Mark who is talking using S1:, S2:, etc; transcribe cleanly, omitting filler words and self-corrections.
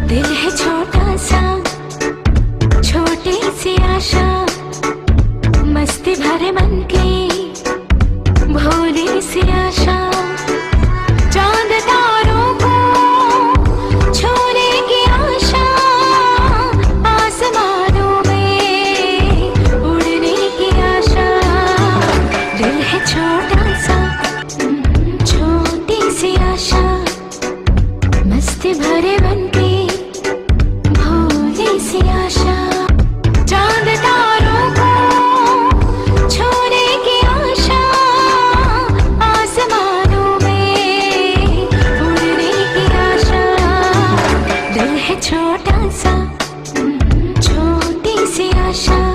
S1: दिल है छोटा सा, छोटी सी आशा, मस्ती भरे मन की भोली सी आशा। चांद तारों को छूने की आशा, आसमानों में उड़ने की आशा। दिल है छोटा सा, छोटी सी आशा, मस्ती भरे मन की भोली सी आशा। चांद तारों को छूने की आशा, आसमानों में उड़ने की आशा। दिल है छोटा सा, छोटी सी आशा।